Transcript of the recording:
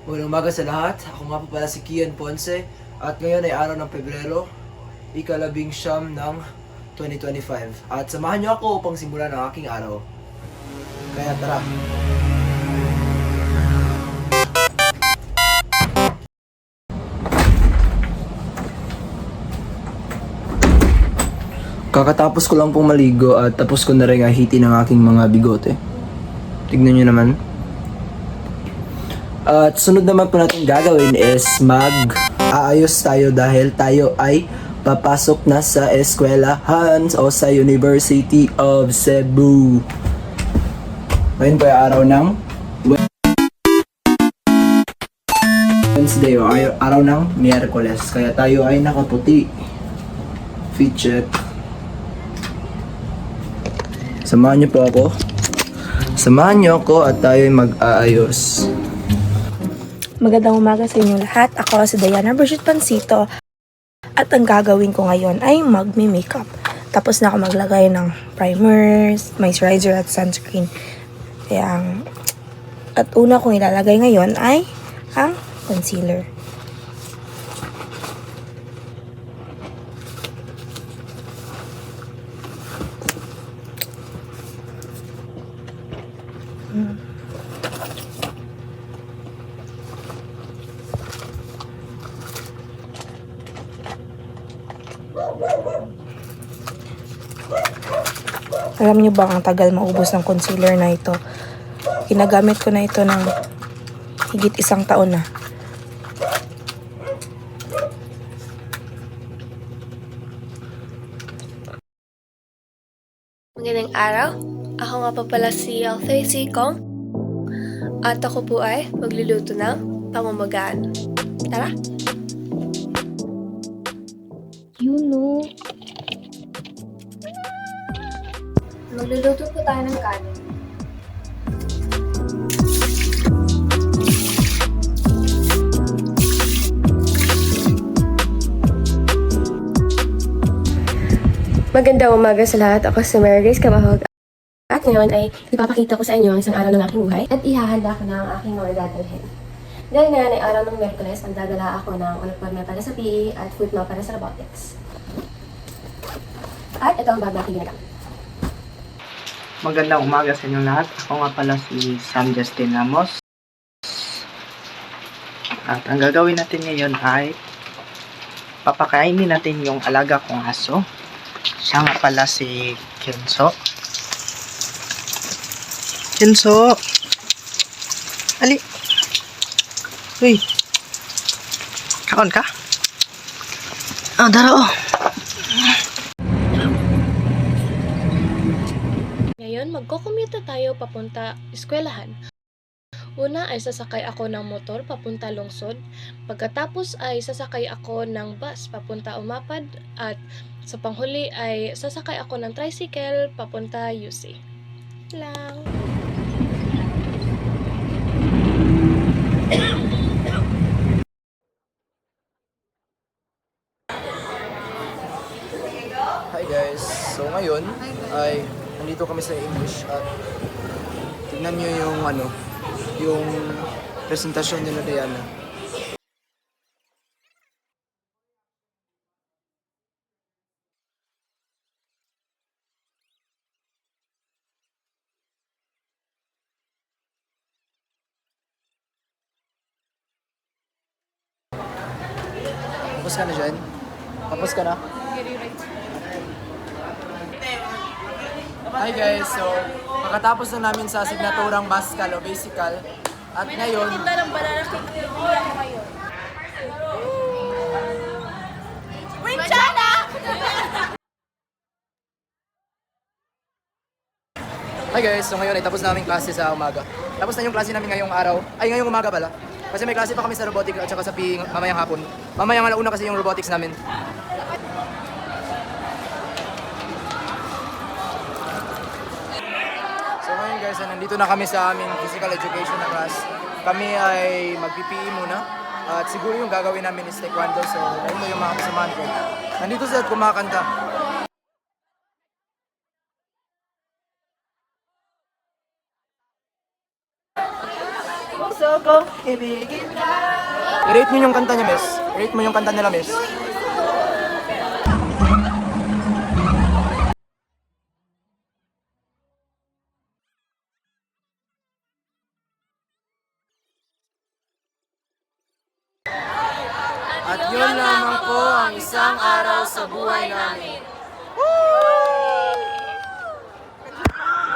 Unang umaga sa lahat, ako nga po pala si Kian Ponce at ngayon ay araw ng Pebrero, ika-19 ng 2025. At samahan niyo ako upang simulan ang aking araw. Kaya tara! Kakatapos ko lang pong maligo at tapos ko na rin ahitin ang aking mga bigote. Tignan niyo naman. At sunod naman po natin gagawin is mag-aayos tayo dahil tayo ay papasok na sa eskwelahan o sa University of Cebu. Ngayon po ay araw ng Wednesday o araw ng Miyerkules. Kaya tayo ay nakaputi. Fit check. Samahan niyo po ako. Samahan niyo ako at tayo ay mag-aayos. Magandang umaga sa inyong lahat. Ako si Diana Brigitte Pansito at ang gagawin ko ngayon ay magme-makeup. Tapos na ako maglagay ng primers, moisturizer at sunscreen. Kaya at una kong ilalagay ngayon ay ang concealer. Alam niyo ba ang tagal maubos ng concealer na ito? Ginagamit ko na ito ng higit 1 taon na. Magandang araw. Ako nga pa pala si Alfie Sikong. At ako po ay magluluto ng pamamagaan. Tara! Magluluto po tayo ng kanin. Magandang umaga sa lahat. Ako si Mary Grace Cabahog. At ngayon ay ipapakita ko sa inyo ang isang araw ng aking buhay at ihahanda ko na ang aking mga dadalhin. Dahil ngayon ay araw ng Miyerkules, magdadala ako ng uniforme para sa PE at football para sa robotics. At ito ang bag na aking ginagamit. Magandang umaga sa inyong lahat. Ako nga pala si Sam Justin Ramos. At ang gagawin natin ngayon ay papakainin natin yung alaga kong aso. Siya nga pala si Kenzo. Kenzo! Ali! Uy! Kaon ka? Ah, daro! Ngayon, magko-commute tayo papunta eskwelahan. Una ay sasakay ako ng motor papunta lungsod. Pagkatapos ay sasakay ako ng bus papunta Umapad. At sa panghuli ay sasakay ako ng tricycle papunta UC. Lang. Hi guys! So ngayon ay nandito kami sa English at tignan nyo yung presentasyon ni Diana. Tapos ka na dyan? Tapos ka na? Hi guys! So, kakatapos na namin sa signaturang Bascal o Basical at ngayon ng banana cake ko ngayon. Hi guys! So ngayon ay tapos namin klase sa umaga. Tapos na yung klase namin ngayong araw. Ay, ngayong umaga pala. Kasi may klase pa kami sa robotics at saka sa PE mamayang hapon. Mamayang alauna kasi yung robotics namin. So ngayon guys, nandito na kami sa aming physical education na class. Kami ay mag-PPE muna. At siguro yung gagawin namin is taekwondo. So ayun mo yung mga kasamahan ko. Nandito sila at kumakanta. So, kong ibigin ka. I-rate mo yung kanta niya, miss. I-rate mo yung kanta nila, miss. At yun lamang po ang isang araw sa buhay namin.